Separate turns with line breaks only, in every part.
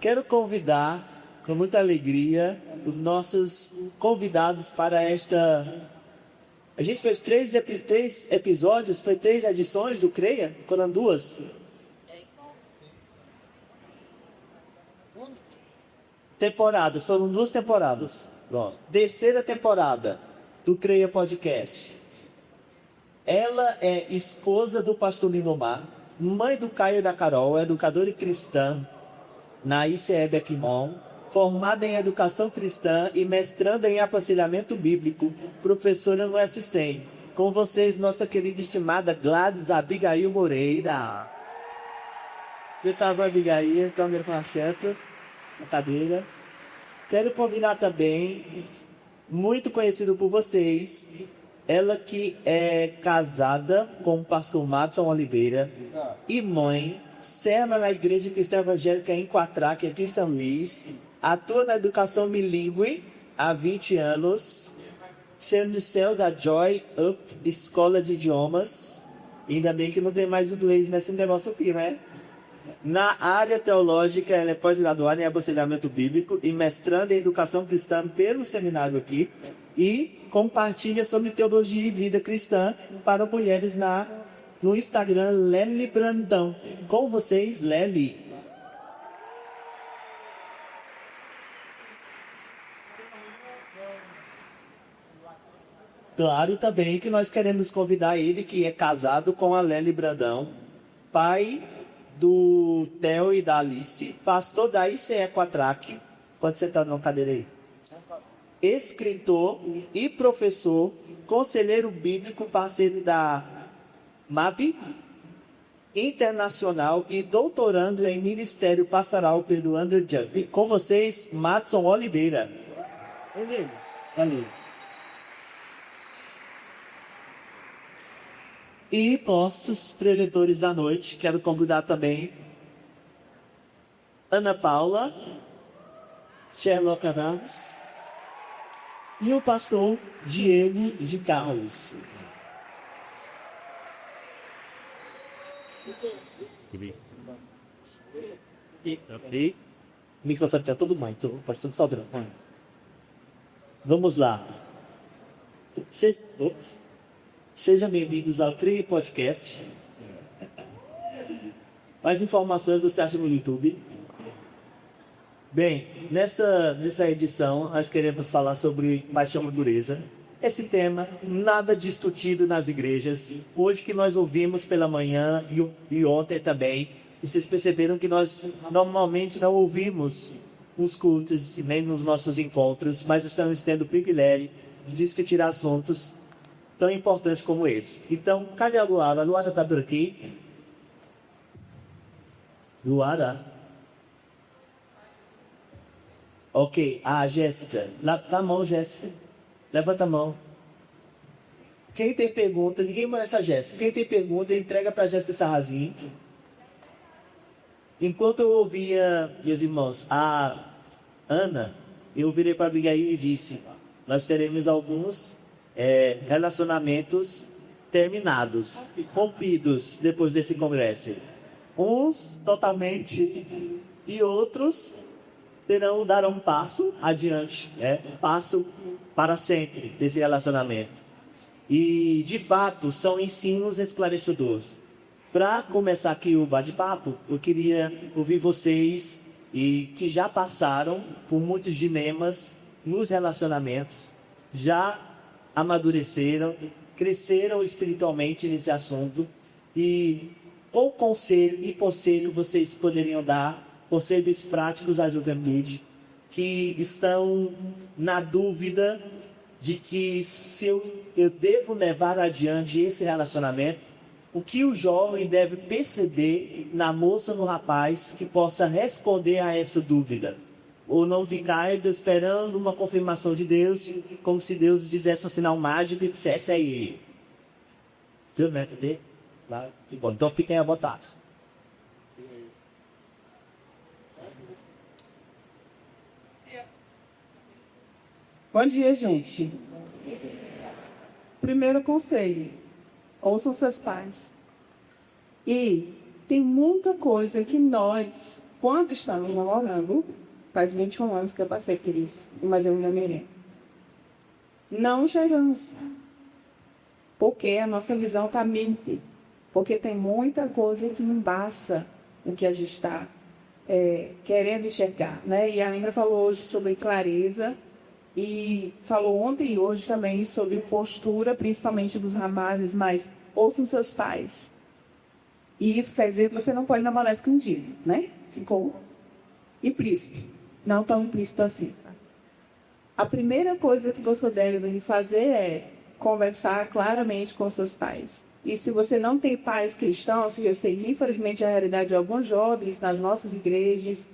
quero convidar, com muita alegria, os nossos convidados para esta... A gente fez três episódios, foi 3 edições do CREA? Foram 2? Temporadas, foram 2 temporadas. Bom, 3ª temporada do CREA Podcast. Ela é esposa do pastor Lindomar, mãe do Caio e da Carol, educadora cristã na ICE Bequimon, formada em educação cristã e mestranda em aconselhamento bíblico, professora no S100. Com vocês, nossa querida e estimada Gladys Abigail Moreira. Eu estava Abigail, então me assento na cadeira. Quero convidar também, muito conhecido por vocês, ela que é casada com o pastor Madison Oliveira e mãe, serva na Igreja Cristã Evangélica em Quatraque, aqui em São Luís, atua na educação bilíngue há 20 anos, sendo céu da Joy Up Escola de Idiomas. Ainda bem que não tem mais inglês nesse negócio aqui, né? Na área teológica, ela é pós-graduada em aconselhamento bíblico e mestranda em educação cristã pelo seminário aqui, e compartilha sobre teologia e vida cristã para mulheres no Instagram Lely Brandão. Com vocês, Lely. Claro também que nós queremos convidar ele, que é casado com a Lely Brandão, pai do Theo e da Alice, pastor da ICE Quatraque. Pode sentar na cadeira aí. Escritor e professor, conselheiro bíblico, parceiro da MAB Internacional e doutorando em Ministério Pastoral pelo Andrew Jump. Com vocês, Madison Oliveira. Ali. E nossos predetores da noite, quero convidar também Ana Paula, Sherlock Adams e o pastor Diego de Carlos. E microfone para todo mundo, então pode ser só drama. Vamos lá. Sejam bem-vindos ao CREA Podcast. Mais informações você acha no YouTube. Bem, nessa edição nós queremos falar sobre paixão e dureza. Esse tema, nada discutido nas igrejas. Hoje que nós ouvimos pela manhã e ontem também. E vocês perceberam que nós normalmente não ouvimos nos cultos nem nos nossos encontros, mas estamos tendo o privilégio de discutir assuntos tão importantes como esse. Então, cadê a Luara? A Luara está por aqui? Luara? Ok. Jéssica. Levanta a mão, Jéssica. Levanta a mão. Quem tem pergunta? Ninguém conhece a Jéssica. Quem tem pergunta, entrega para a Jéssica Sarrazinho. Enquanto eu ouvia, meus irmãos, a Ana, eu virei para a Abigail e disse: nós teremos alguns relacionamentos terminados, rompidos depois desse congresso. Uns totalmente e outros darão um passo adiante, um passo para sempre desse relacionamento. E de fato são ensinos esclarecedores. Para começar aqui o bate-papo, eu queria ouvir vocês e que já passaram por muitos dilemas nos relacionamentos, já amadureceram, cresceram espiritualmente nesse assunto, e qual conselho e conselho vocês poderiam dar, conselhos práticos à juventude que estão na dúvida de que se eu devo levar adiante esse relacionamento, o que o jovem deve perceber na moça ou no rapaz que possa responder a essa dúvida? Ou não ficar esperando uma confirmação de Deus, como se Deus dissesse um sinal mágico e dissesse é ele. Deu, né? Lá. Bom, então fiquem à vontade.
Bom dia, gente. Primeiro conselho: ouçam seus pais. E tem muita coisa que nós, quando estamos namorando, faz 21 anos que eu passei por isso, mas eu me namorei. Não enxergamos. Porque a nossa visão está míope. Porque tem muita coisa que embaça o que a gente está querendo enxergar, né? E a Lembra falou hoje sobre clareza e falou ontem e hoje também sobre postura, principalmente dos rapazes, mas ouçam seus pais. E isso quer dizer que você não pode namorar escondido, né? Ficou implícito. Não tão implícito assim. A primeira coisa que você deve fazer é conversar claramente com seus pais. E se você não tem pais cristãos, que eu sei que infelizmente é a realidade de alguns jovens nas nossas igrejas,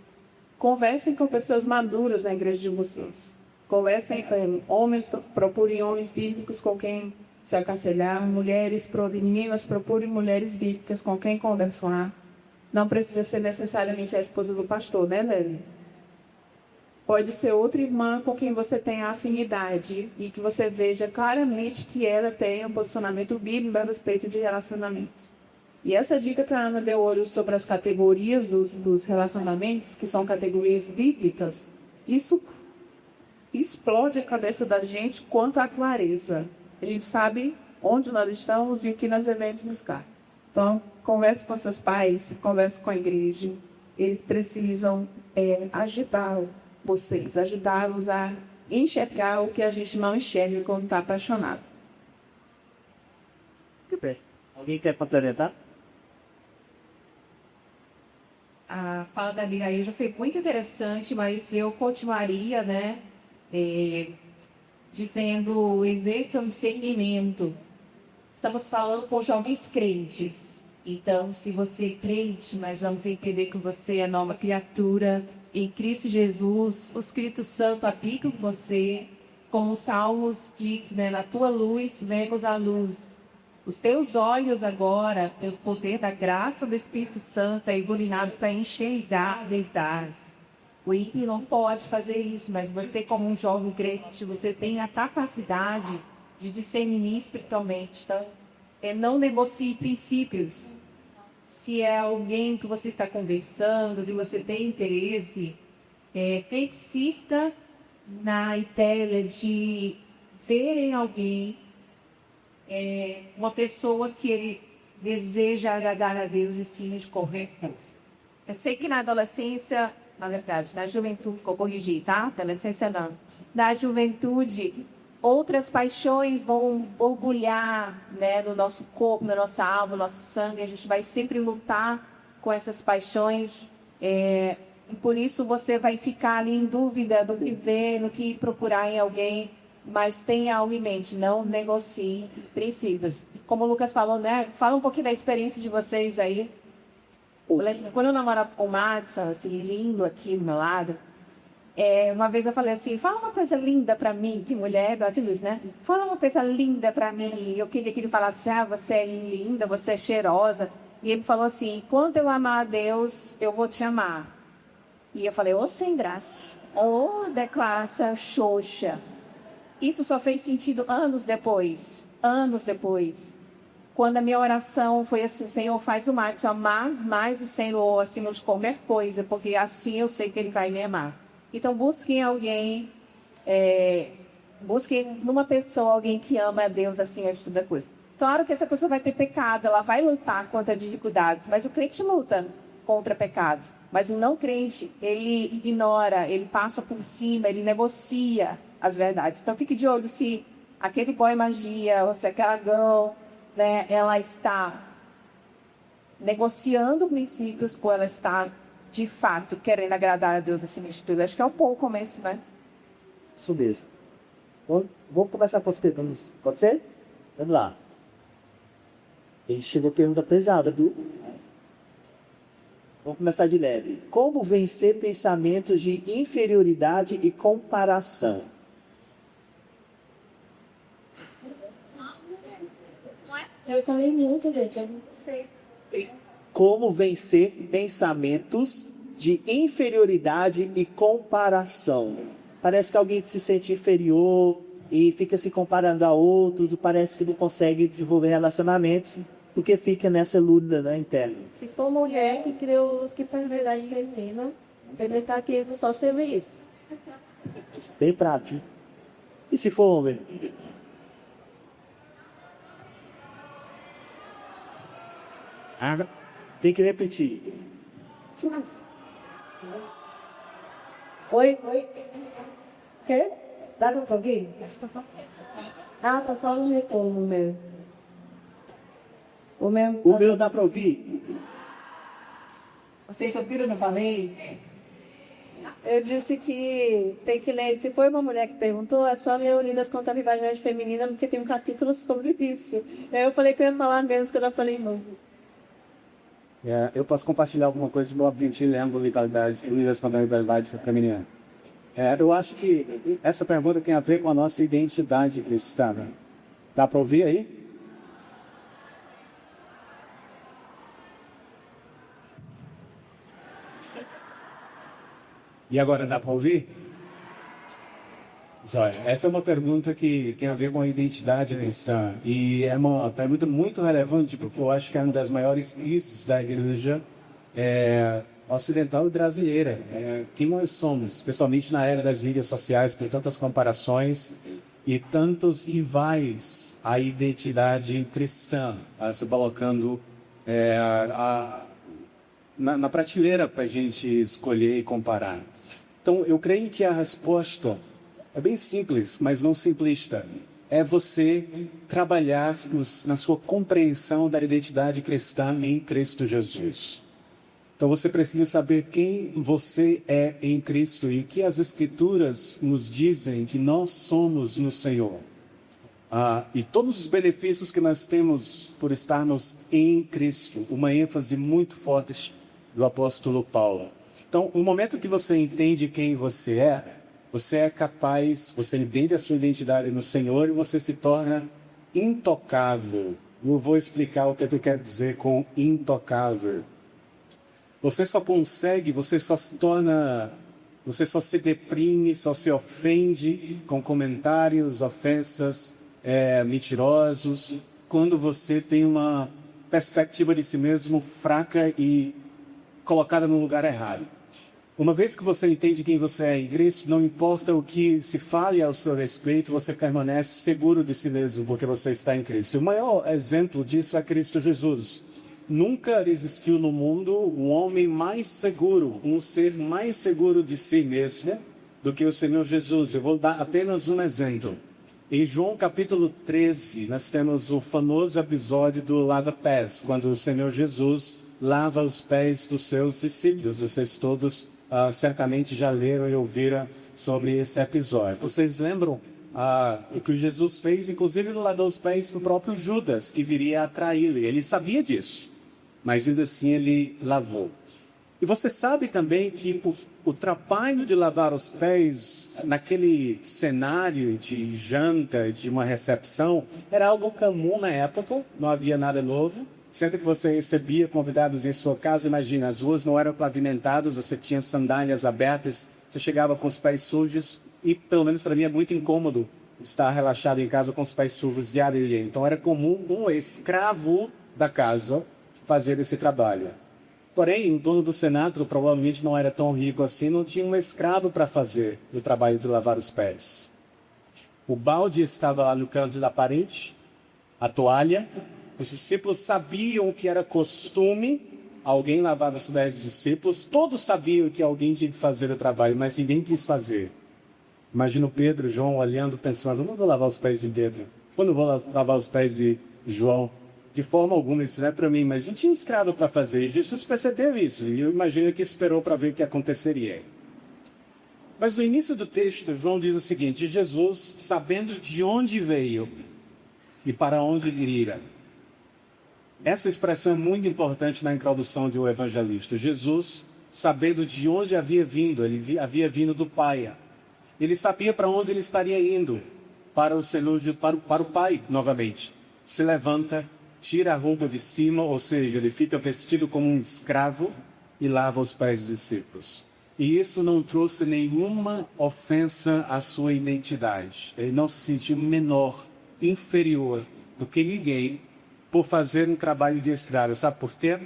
conversem com pessoas maduras na igreja de vocês. Conversem com homens, procurem homens bíblicos com quem se aconselhar, meninas procurem mulheres bíblicas com quem conversar. Não precisa ser necessariamente a esposa do pastor, né, Lely? Pode ser outra irmã com quem você tem afinidade e que você veja claramente que ela tem um posicionamento bíblico a respeito de relacionamentos. E essa dica que a Ana deu hoje sobre as categorias dos relacionamentos, que são categorias bíblicas, isso explode a cabeça da gente quanto à clareza. A gente sabe onde nós estamos e o que nós devemos buscar. Então, converse com seus pais, converse com a igreja. Eles precisam ajudá-los a enxergar o que a gente não enxerga quando está apaixonado.
Muito bem. Alguém quer complementar?
A fala da Abigail já foi muito interessante, mas eu continuaria, né, dizendo, exerça um discernimento. Estamos falando com jovens crentes. Então, se você é crente, mas vamos entender que você é nova criatura em Cristo Jesus, o Espírito Santo habita em você, como os Salmos diz, né, na tua luz, vemos a luz. Os teus olhos agora, pelo poder da graça do Espírito Santo, é iluminado para enxergar verdades. O ímpio não pode fazer isso, mas você, como um jovem crente, você tem a capacidade de discernir espiritualmente. Então, não negocie princípios. Se é alguém que você está conversando, que você tem interesse, persista na ideia de ver em alguém uma pessoa que ele deseja agradar a Deus e sim de correr. Eu sei que na adolescência, na verdade, na juventude, vou corrigir, tá? Adolescência não. Na juventude, outras paixões vão borbulhar, né, no nosso corpo, na nossa alma, no nosso sangue. A gente vai sempre lutar com essas paixões. Por isso você vai ficar ali em dúvida do que ver, no que procurar em alguém. Mas tenha algo em mente, não negocie princípios. Como o Lucas falou, né? Fala um pouquinho da experiência de vocês aí. Eu lembro, quando eu namorava com o Madison, assim, lindo aqui do meu lado, uma vez eu falei assim, fala uma coisa linda pra mim, que mulher, gosta disso, né? Fala uma coisa linda pra mim. Eu queria que ele falasse, você é linda, você é cheirosa. E ele falou assim, quando eu amar a Deus, eu vou te amar. E eu falei, sem graça. Declaração xoxa. Isso só fez sentido anos depois. Quando a minha oração foi assim, Senhor, faz o Madison amar mais o Senhor acima de qualquer coisa, porque assim eu sei que Ele vai me amar. Então, busquem alguém, busquem numa pessoa alguém que ama a Deus acima de toda coisa. Claro que essa pessoa vai ter pecado, ela vai lutar contra dificuldades, mas o crente luta contra pecados. Mas o não crente, ele ignora, ele passa por cima, ele negocia as verdades. Então, fique de olho se aquele boy magia, ou se aquela girl, né, ela está negociando princípios ou ela está, de fato, querendo agradar a Deus acima de tudo. Acho que é um pouco o começo, né?
Isso mesmo. Vamos começar com as perguntas. Pode ser? Vamos lá. Ele chegou pergunta pesada, viu? Vamos começar de leve. Como vencer pensamentos de inferioridade e comparação?
Eu falei muito, gente, eu não sei.
Como vencer pensamentos de inferioridade e comparação? Parece que alguém se sente inferior e fica se comparando a outros, parece que não consegue desenvolver relacionamentos. porque fica nessa luta, né, interna.
Se for mulher que criou os que faz verdade feminina, ele está aqui só serviço.
Bem prático. E se for homem? Tem que repetir.
Oi? Quê? Dá pra ouvir? Ah, tá só no retorno meu. O meu.
O meu dá para ouvir?
Vocês ouviram o que eu falei?
Eu disse que tem que ler. Se foi uma mulher que perguntou, é só ler Unidas contra a Rivalidade Feminina, porque tem um capítulo sobre isso. Aí eu falei que eu ia falar menos, que eu não falei não.
Eu posso compartilhar alguma coisa que eu aprendi lendo Unidas contra a Rivalidade Feminina. Eu acho que essa pergunta tem a ver com a nossa identidade cristã. Dá para ouvir aí? E agora dá para ouvir? Joia. Essa é uma pergunta que tem a ver com a identidade cristã. E é uma pergunta muito relevante, porque eu acho que é uma das maiores crises da igreja ocidental e brasileira. Quem nós somos, especialmente na era das mídias sociais, com tantas comparações e tantos rivais à identidade cristã, se colocando na prateleira para a gente escolher e comparar. Então, eu creio que a resposta é bem simples, mas não simplista. É você trabalhar na sua compreensão da identidade cristã em Cristo Jesus. Então, você precisa saber quem você é em Cristo e o que as Escrituras nos dizem que nós somos no Senhor. E todos os benefícios que nós temos por estarmos em Cristo. Uma ênfase muito forte do apóstolo Paulo. Então, no momento que você entende quem você é capaz, você entende a sua identidade no Senhor e você se torna intocável. Eu vou explicar o que eu quero dizer com intocável. Você só se deprime, só se ofende com comentários, ofensas, mentirosos, quando você tem uma perspectiva de si mesmo fraca e colocada no lugar errado. Uma vez que você entende quem você é em Cristo, não importa o que se fale ao seu respeito, você permanece seguro de si mesmo, porque você está em Cristo. O maior exemplo disso é Cristo Jesus. Nunca existiu no mundo um homem mais seguro, um ser mais seguro de si mesmo do que o Senhor Jesus. Eu vou dar apenas um exemplo. Em João capítulo 13, nós temos o famoso episódio do lava-pés, quando o Senhor Jesus lava os pés dos seus discípulos. Vocês todos certamente já leram e ouviram sobre esse episódio. Vocês lembram o que Jesus fez? Inclusive, ele lavou os pés para o próprio Judas, que viria a traí-lo. Ele sabia disso, mas ainda assim ele lavou. E você sabe também que o trabalho de lavar os pés naquele cenário de janta, de uma recepção, era algo comum na época, não havia nada novo. Sempre que você recebia convidados em sua casa, imagina, as ruas não eram pavimentadas, você tinha sandálias abertas, você chegava com os pés sujos, e pelo menos para mim é muito incômodo estar relaxado em casa com os pés sujos de areia. Então era comum um escravo da casa fazer esse trabalho. Porém, o dono do cenáculo provavelmente não era tão rico assim, não tinha um escravo para fazer o trabalho de lavar os pés. O balde estava lá no canto da parede, a toalha. Os discípulos sabiam que era costume alguém lavar os pés dos discípulos. Todos sabiam que alguém tinha que fazer o trabalho, mas ninguém quis fazer. Imagina o Pedro e João olhando, pensando, não vou lavar os pés de Pedro. Quando vou lavar os pés de João? De forma alguma, isso não é para mim, mas não tinha escravo para fazer. E Jesus percebeu isso, e eu imagino que esperou para ver o que aconteceria. Mas no início do texto, João diz o seguinte: Jesus, sabendo de onde veio e para onde iria. Essa expressão é muito importante na introdução de um evangelista. Jesus, sabendo de onde havia vindo, ele havia vindo do Pai. Ele sabia para onde ele estaria indo, para o Senhor, para o Pai, novamente. Se levanta, tira a roupa de cima, ou seja, ele fica vestido como um escravo e lava os pés dos discípulos. E isso não trouxe nenhuma ofensa à sua identidade. Ele não se sentiu menor, inferior do que ninguém, por fazer um trabalho de escravo. Sabe por quê?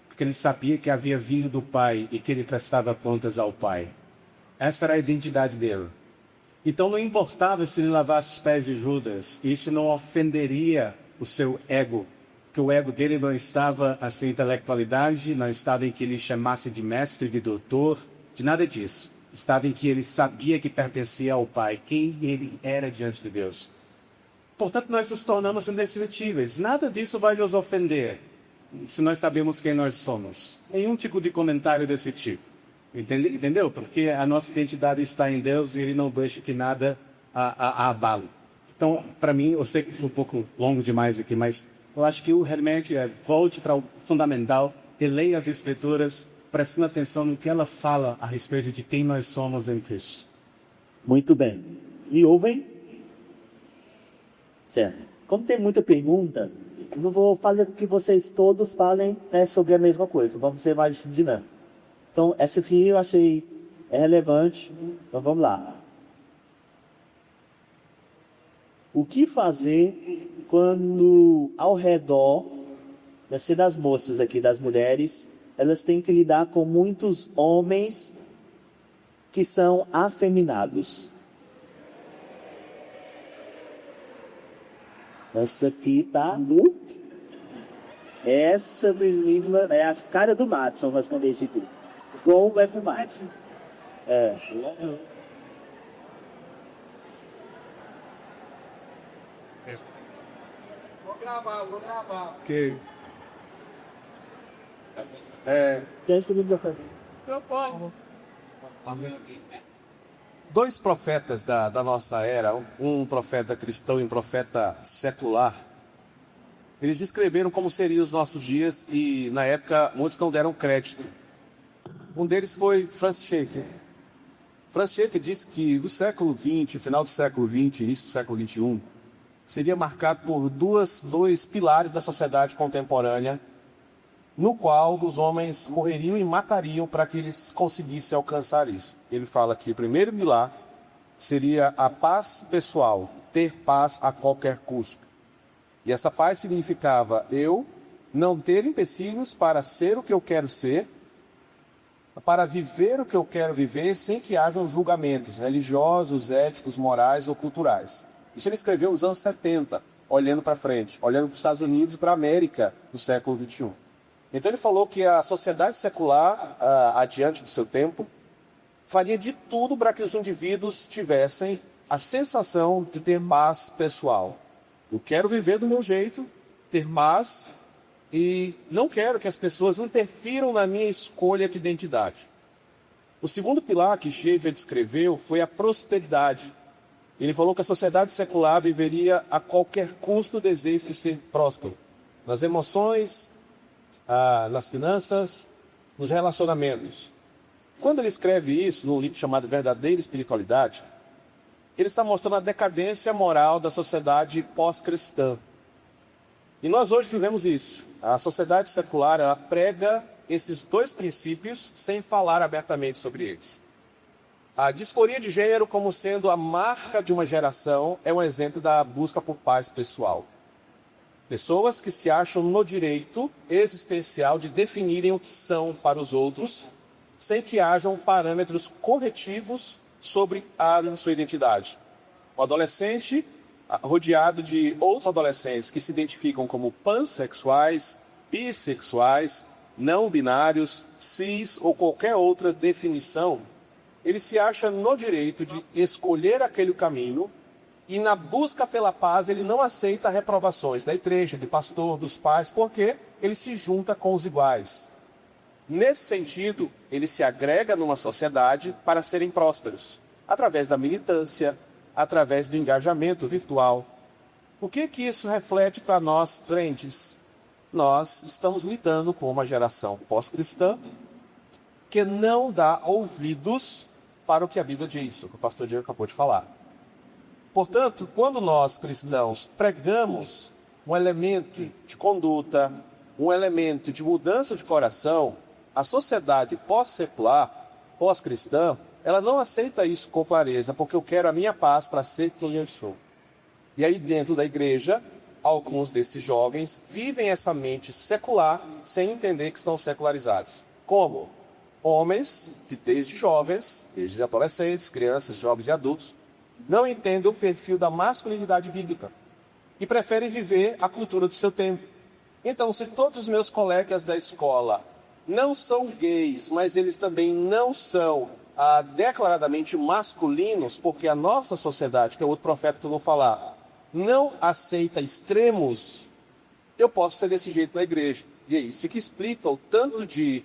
Porque ele sabia que havia vindo do Pai e que ele prestava contas ao Pai. Essa era a identidade dele. Então não importava se ele lavasse os pés de Judas, isso não ofenderia o seu ego, que o ego dele não estava na sua intelectualidade, não estava em que ele chamasse de mestre, de doutor, de nada disso. Estava em que ele sabia que pertencia ao Pai, quem ele era diante de Deus. Portanto, nós nos tornamos indestrutíveis. Nada disso vai nos ofender, se nós sabemos quem nós somos. Nenhum tipo de comentário desse tipo. Entendeu? Porque a nossa identidade está em Deus e Ele não deixa que nada a abale. Então, para mim, eu sei que foi um pouco longo demais aqui, mas eu acho que o remédio é volte para o fundamental e leia as Escrituras, prestando atenção no que ela fala a respeito de quem nós somos em Cristo.
Muito bem. Me ouvem? Certo. Como tem muita pergunta, eu não vou fazer com que vocês todos falem, né, sobre a mesma coisa. Vamos ser mais dinâmicos. Então, essa aqui eu achei relevante. Então, vamos lá. O que fazer quando ao redor, deve ser das moças aqui, das mulheres, elas têm que lidar com muitos homens que são afeminados? Essa aqui tá... Essa menina é a cara do Madison, mas quando esse aqui. Go with Madison. É.
Vou gravar.
Ok.
Deixa eu ver.
Dois profetas da nossa era, um profeta cristão e um profeta secular, eles descreveram como seriam os nossos dias e, na época, muitos não deram crédito. Um deles foi Francis Schaeffer. Francis Schaeffer disse que o século XX, final do século XX, início do século XXI, seria marcado por dois pilares da sociedade contemporânea, no qual os homens correriam e matariam para que eles conseguissem alcançar isso. Ele fala que o primeiro pilar seria a paz pessoal, ter paz a qualquer custo. E essa paz significava eu não ter empecilhos para ser o que eu quero ser, para viver o que eu quero viver sem que hajam julgamentos religiosos, éticos, morais ou culturais. Isso ele escreveu nos anos 70, olhando para frente, olhando para os Estados Unidos e para a América do século XXI. Então ele falou que a sociedade secular, adiante do seu tempo, faria de tudo para que os indivíduos tivessem a sensação de ter paz pessoal. Eu quero viver do meu jeito, ter paz, e não quero que as pessoas interfiram na minha escolha de identidade. O segundo pilar que Schaeffer descreveu foi a prosperidade. Ele falou que a sociedade secular viveria a qualquer custo o desejo de ser próspero. Nas emoções, nas finanças, nos relacionamentos. Quando ele escreve isso num livro chamado Verdadeira Espiritualidade, ele está mostrando a decadência moral da sociedade pós-cristã. E nós hoje vivemos isso. A sociedade secular, ela prega esses dois princípios sem falar abertamente sobre eles. A disforia de gênero como sendo a marca de uma geração é um exemplo da busca por paz pessoal. Pessoas que se acham no direito existencial de definirem o que são para os outros, sem que hajam parâmetros corretivos sobre a sua identidade. O adolescente rodeado de outros adolescentes que se identificam como pansexuais, bissexuais, não binários, cis ou qualquer outra definição, ele se acha no direito de escolher aquele caminho e na busca pela paz ele não aceita reprovações da igreja, do pastor, dos pais, porque ele se junta com os iguais. Nesse sentido, ele se agrega numa sociedade para serem prósperos, através da militância, através do engajamento virtual. O que isso reflete para nós crentes? Nós estamos lidando com uma geração pós-cristã que não dá ouvidos para o que a Bíblia diz, o que o pastor Diego acabou de falar. Portanto, quando nós cristãos pregamos um elemento de conduta, um elemento de mudança de coração, a sociedade pós-secular, pós-cristã, ela não aceita isso com clareza, porque eu quero a minha paz para ser quem eu sou. E aí dentro da igreja, alguns desses jovens vivem essa mente secular sem entender que estão secularizados. Como? Homens que desde jovens, desde adolescentes, crianças, jovens e adultos, não entendem o perfil da masculinidade bíblica e preferem viver a cultura do seu tempo. Então, se todos os meus colegas da escola não são gays, mas eles também não são declaradamente masculinos, porque a nossa sociedade, que é outro profeta que eu vou falar, não aceita extremos, eu posso ser desse jeito na igreja. E é isso que explica o tanto de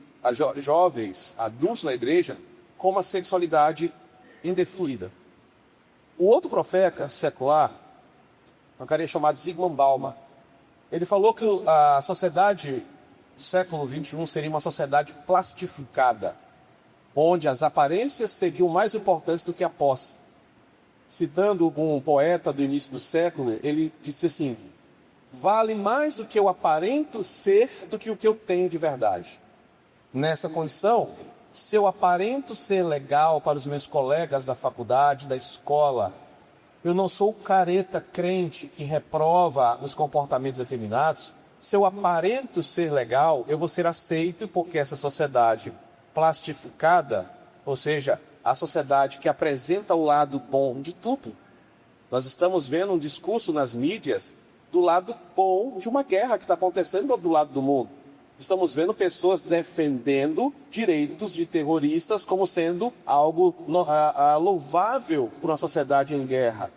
jovens, adultos na igreja, como a sexualidade indefluída. O outro profeta secular, um cara chamado Zygmunt Bauman, ele falou que a sociedade do século XXI seria uma sociedade plastificada, onde as aparências seriam mais importantes do que a posse. Citando um poeta do início do século, ele disse assim: vale mais o que eu aparento ser do que o que eu tenho de verdade. Nessa condição, se eu aparento ser legal para os meus colegas da faculdade, da escola, eu não sou o careta crente que reprova os comportamentos efeminados. Se eu aparento ser legal, eu vou ser aceito porque essa sociedade plastificada, ou seja, a sociedade que apresenta o lado bom de tudo. Nós estamos vendo um discurso nas mídias do lado bom de uma guerra que está acontecendo do lado do mundo. Estamos vendo pessoas defendendo direitos de terroristas como sendo algo louvável para uma sociedade em guerra.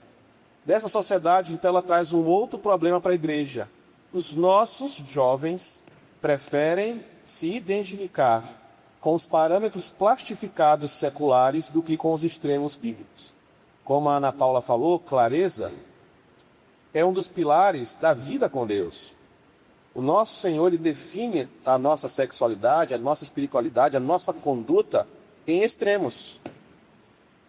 Dessa sociedade, então, ela traz um outro problema para a igreja. Os nossos jovens preferem se identificar com os parâmetros plastificados seculares do que com os extremos bíblicos. Como a Ana Paula falou, clareza é um dos pilares da vida com Deus. O nosso Senhor, ele define a nossa sexualidade, a nossa espiritualidade, a nossa conduta em extremos.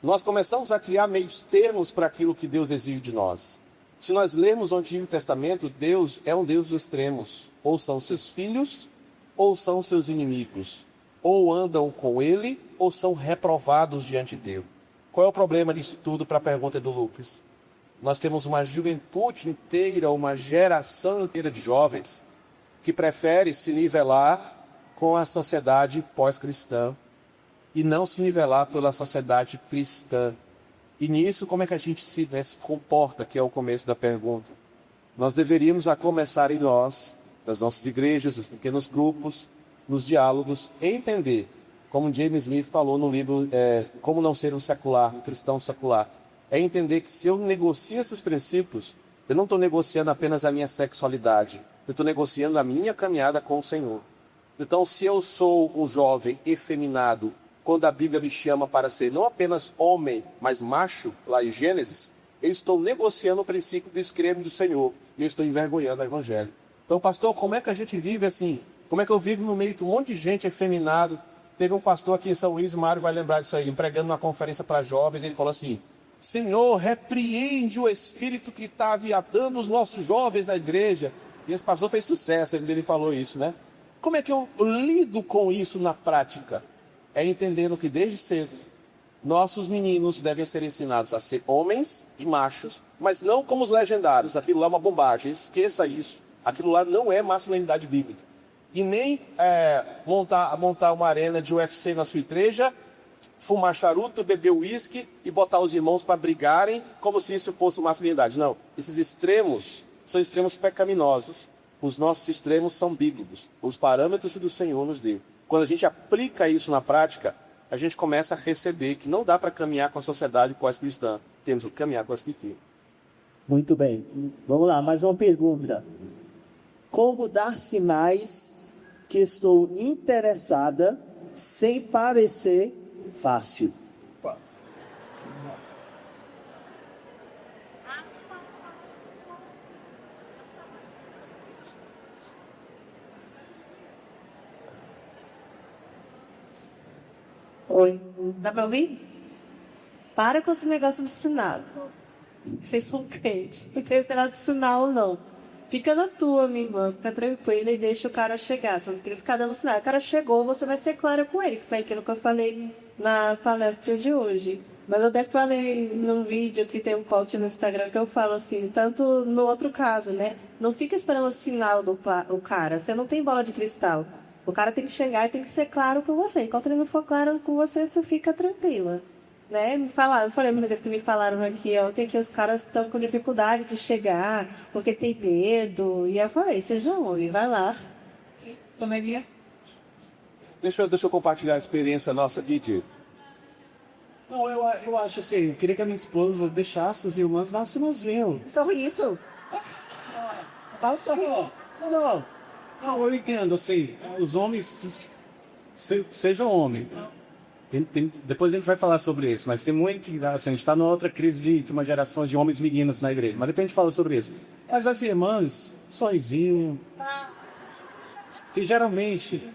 Nós começamos a criar meios termos para aquilo que Deus exige de nós. Se nós lermos o Antigo Testamento, Deus é um Deus dos extremos. Ou são seus filhos, ou são seus inimigos. Ou andam com ele, ou são reprovados diante dele. Qual é o problema disso tudo para a pergunta do Lucas? Nós temos uma juventude inteira, uma geração inteira de jovens que prefere se nivelar com a sociedade pós-cristã e não se nivelar pela sociedade cristã. E nisso, como é que a gente se comporta, que é o começo da pergunta? Nós deveríamos, a começar em nós, das nossas igrejas, dos pequenos grupos, nos diálogos, entender, como James Smith falou no livro Como Não Ser um Secular, um Cristão Secular, é entender que se eu negocio esses princípios, eu não estou negociando apenas a minha sexualidade, eu estou negociando a minha caminhada com o Senhor. Então, se eu sou um jovem efeminado, quando a Bíblia me chama para ser não apenas homem, mas macho, lá em Gênesis, eu estou negociando o princípio do escreve do Senhor, e eu estou envergonhando o Evangelho. Então, pastor, como é que a gente vive assim? Como é que eu vivo no meio de um monte de gente efeminado? Teve um pastor aqui em São Luís, o Mário vai lembrar disso aí, pregando numa conferência para jovens, ele falou assim: Senhor, repreende o espírito que está aviadando os nossos jovens na igreja. E esse pastor fez sucesso, ele falou isso, né? Como é que eu lido com isso na prática? É entendendo que desde cedo, nossos meninos devem ser ensinados a ser homens e machos, mas não como os legendários, aquilo lá é uma bobagem, esqueça isso. Aquilo lá não é masculinidade bíblica. E nem montar uma arena de UFC na sua igreja, fumar charuto, beber uísque e botar os irmãos para brigarem como se isso fosse masculinidade. Não, esses extremos são extremos pecaminosos. Os nossos extremos são bíblicos. Os parâmetros que o Senhor nos deu. Quando a gente aplica isso na prática, a gente começa a receber que não dá para caminhar com a sociedade pós-cristã. Temos que caminhar com a Escritura.
Muito bem. Vamos lá, mais uma pergunta. Como dar sinais que estou interessada sem parecer fácil?
Oi, dá pra ouvir? Para com esse negócio de sinal. Vocês são crentes. Não tem esse negócio de sinal, não. Fica na tua, minha irmã. Fica tranquila e deixa o cara chegar. Você não queria ficar dando sinal. O cara chegou, você vai ser clara com ele. Que foi aquilo que eu falei na palestra de hoje. Mas eu até falei num vídeo que tem um post no Instagram que eu falo assim, tanto no outro caso, né? Não fica esperando o sinal do o cara. Você não tem bola de cristal. O cara tem que chegar e tem que ser claro com você. Enquanto ele não for claro com você, você fica tranquila. Né? Me falaram, eu falei, mas vocês que me falaram aqui ontem que os caras estão com dificuldade de chegar, porque tem medo. E eu falei, seja homem, vai lá. Como é que é?
Deixa eu compartilhar a experiência nossa aqui, tio.
Não, eu acho assim, eu queria que a minha esposa deixasse os irmãos dar um sinalzinho.
Sorriso. Qual o sorriso?
Não, eu entendo, assim, os homens sejam homens. Depois a gente vai falar sobre isso, mas tem muito, assim, a gente está numa outra crise de uma geração de homens meninos na igreja, mas depois a gente fala sobre isso. Mas as irmãs, sorrisinho. E geralmente,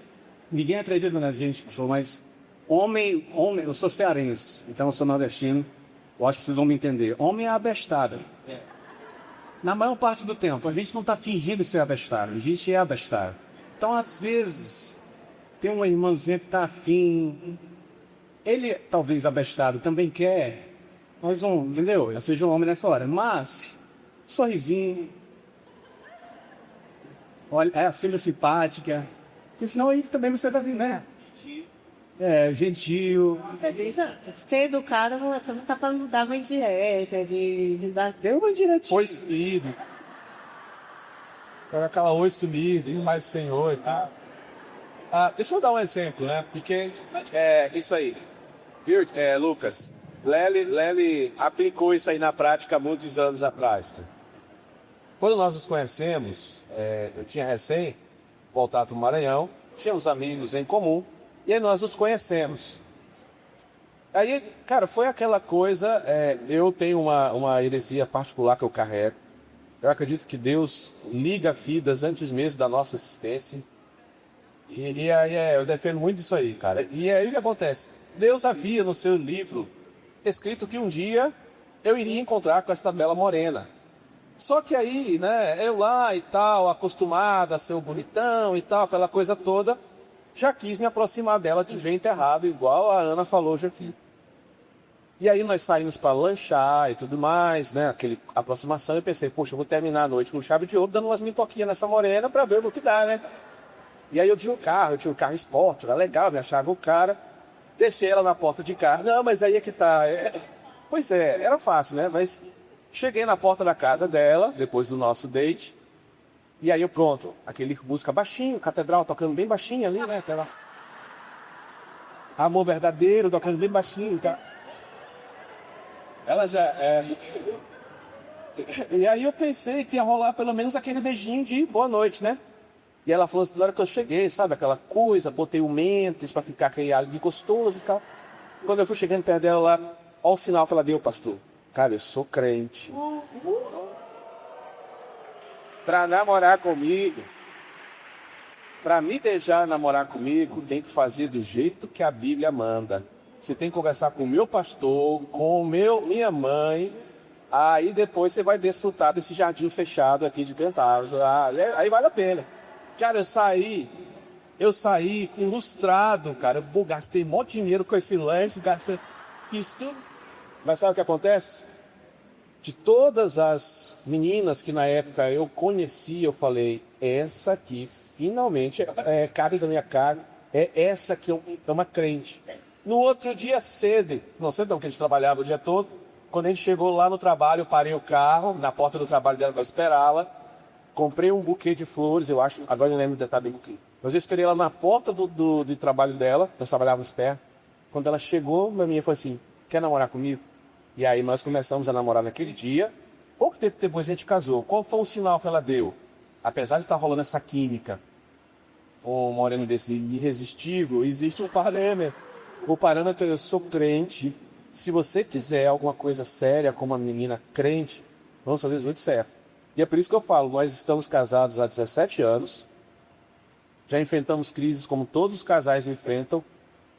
ninguém acredita na gente, pessoal, mas homem, eu sou cearense, então eu sou nordestino, eu acho que vocês vão me entender. Homem é abestado. Na maior parte do tempo, a gente não está fingindo ser abestado, a gente é abestado. Então, às vezes, tem uma irmãzinha que está afim, ele, talvez abestado, também quer, mas entendeu? Eu seja um homem nessa hora, mas, sorrisinho, olha, seja simpática, porque senão aí também você vai vir, né? Gentil.
Ser educado, você não está falando dar uma indireta, de dar.
Deu uma diretinha.
Oi sumido. Era aquela oi sumido, mais Senhor e tal. Deixa eu dar um exemplo, né? Porque isso aí. Viu, Lucas? Lely aplicou isso aí na prática há muitos anos atrás. Né? Quando nós nos conhecemos, eu tinha recém voltado para o Maranhão, tínhamos amigos em comum, e aí nós nos conhecemos. Aí, cara, foi aquela coisa, eu tenho uma heresia particular que eu carrego. Eu acredito que Deus liga vidas antes mesmo da nossa existência. E aí eu defendo muito isso aí, cara. E aí o que acontece? Deus havia no seu livro escrito que um dia eu iria encontrar com esta bela morena. Só que aí, né, eu lá e tal, acostumada a ser o bonitão e tal, aquela coisa toda, já quis me aproximar dela de um jeito errado, igual a Ana falou, já fiz. E aí nós saímos para lanchar e tudo mais, né, aquela aproximação, eu pensei, poxa, eu vou terminar a noite com chave de ouro, dando umas mintoquinhas nessa morena para ver o que dá, né. E aí eu tinha um carro esporte, era legal, me achava o cara, deixei ela na porta de carro, não, mas aí é que tá, pois era fácil, né, mas cheguei na porta da casa dela, depois do nosso date, e aí eu pronto, aquele música baixinho, catedral tocando bem baixinho ali, né, aquela... Amor verdadeiro, tocando bem baixinho, tá? Ela já E aí eu pensei que ia rolar pelo menos aquele beijinho de boa noite, né? E ela falou assim, na hora que eu cheguei, sabe, aquela coisa, botei o mentes pra ficar aquele alho de gostoso e tal. Quando eu fui chegando perto dela lá, olha o sinal que ela deu, pastor. Cara, eu sou crente. Pra namorar comigo, pra me deixar namorar comigo, tem que fazer do jeito que a Bíblia manda. Você tem que conversar com o meu pastor, com minha mãe, aí depois você vai desfrutar desse jardim fechado aqui de Pentavos. Aí vale a pena. Cara, eu saí ilustrado, cara. Eu gastei mó dinheiro com esse lanche, gastei isso tudo. Mas sabe o que acontece? De todas as meninas que na época eu conheci, eu falei, essa aqui finalmente é cara da minha cara, é essa que é uma crente. No outro dia cedo, não sei então que a gente trabalhava o dia todo, quando a gente chegou lá no trabalho, eu parei o carro na porta do trabalho dela para esperá-la, comprei um buquê de flores, eu acho, agora eu não lembro o detalhe do buquê. Mas eu esperei ela na porta do trabalho dela, nós trabalhávamos perto. Quando ela chegou, minha menina falou assim, quer namorar comigo? E aí nós começamos a namorar naquele dia. Pouco tempo depois a gente casou. Qual foi o sinal que ela deu? Apesar de estar rolando essa química, um moreno desse irresistível, existe um parâmetro. O parâmetro é eu sou crente. Se você quiser alguma coisa séria com uma menina crente, vamos fazer isso muito certo. E é por isso que eu falo, nós estamos casados há 17 anos. Já enfrentamos crises como todos os casais enfrentam.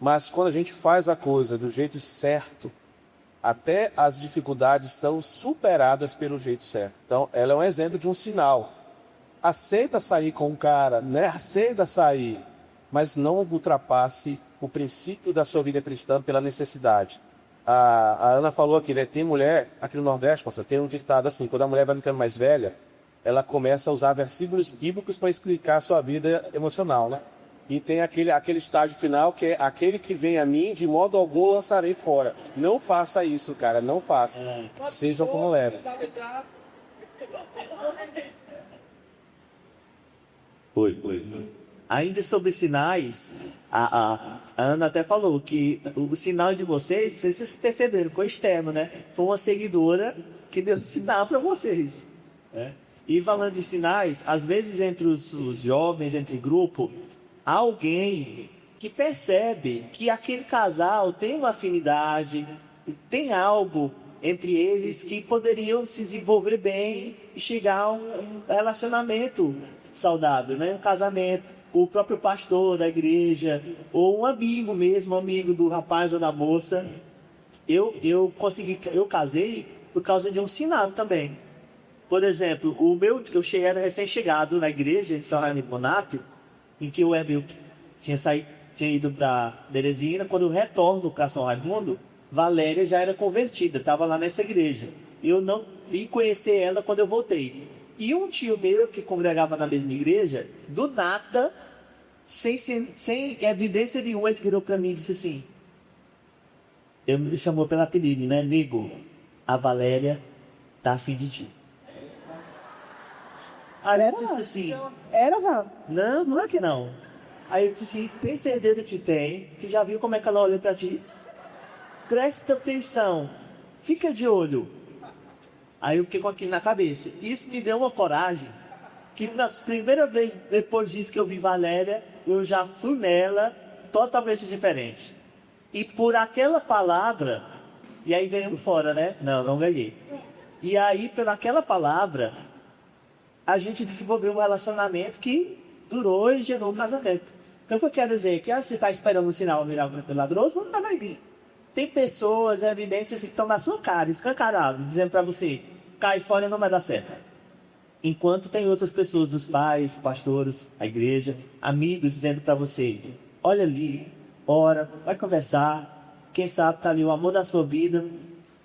Mas quando a gente faz a coisa do jeito certo, até as dificuldades são superadas pelo jeito certo. Então, ela é um exemplo de um sinal. Aceita sair com um cara, né? Aceita sair, mas não ultrapasse o princípio da sua vida cristã pela necessidade. A Ana falou aqui, né? Tem mulher, aqui no Nordeste, pastor, tem um ditado assim, quando a mulher vai ficando mais velha, ela começa a usar versículos bíblicos para explicar a sua vida emocional, né? E tem aquele estágio final que é aquele que vem a mim, de modo algum lançarei fora. Não faça isso, cara, não faça. Sejam como leve.
Oi. Ainda sobre sinais, a Ana até falou que o sinal de vocês perceberam, foi externo, né? Foi uma seguidora que deu sinal para vocês, né? E falando de sinais, às vezes entre os jovens, entre grupo, há alguém que percebe que aquele casal tem uma afinidade, tem algo entre eles que poderiam se desenvolver bem e chegar a um relacionamento saudável, né? Um casamento. O próprio pastor da igreja, ou um amigo mesmo, um amigo do rapaz ou da moça. Eu casei por causa de um sinal também. Por exemplo, eu era recém-chegado na igreja de São Raimundo Nonato, em que o Ebel tinha ido para Teresina. Quando eu retorno para São Raimundo, Valéria já era convertida, estava lá nessa igreja. Eu não vim conhecer ela quando eu voltei. E um tio meu que congregava na mesma igreja, do nada, sem evidência nenhuma, ele virou para mim e disse assim, ele me chamou pelo apelido, né? Nego, a Valéria tá afim de ti. Aí eu disse assim,
Era, Val?
não é que não. Aí eu disse assim, tem certeza que tem? Que já viu como é que ela olha para ti? Presta atenção, fica de olho. Aí eu fiquei com aquilo na cabeça. Isso me deu uma coragem, que nas primeiras vezes depois disso que eu vi Valéria, eu já fui nela totalmente diferente. E por aquela palavra, e aí ganhamos fora, né? Não ganhei. E aí, pelaquela palavra, a gente desenvolveu um relacionamento que durou e gerou um casamento. Então, o que eu quero dizer é que você está esperando um sinal milagroso, não vai vir. Tem pessoas, evidências que estão na sua cara, escancarado, dizendo para você, cai fora e não vai dar certo. Enquanto tem outras pessoas, os pais, pastores, a igreja, amigos, dizendo para você, olha ali, ora, vai conversar, quem sabe está ali o amor da sua vida,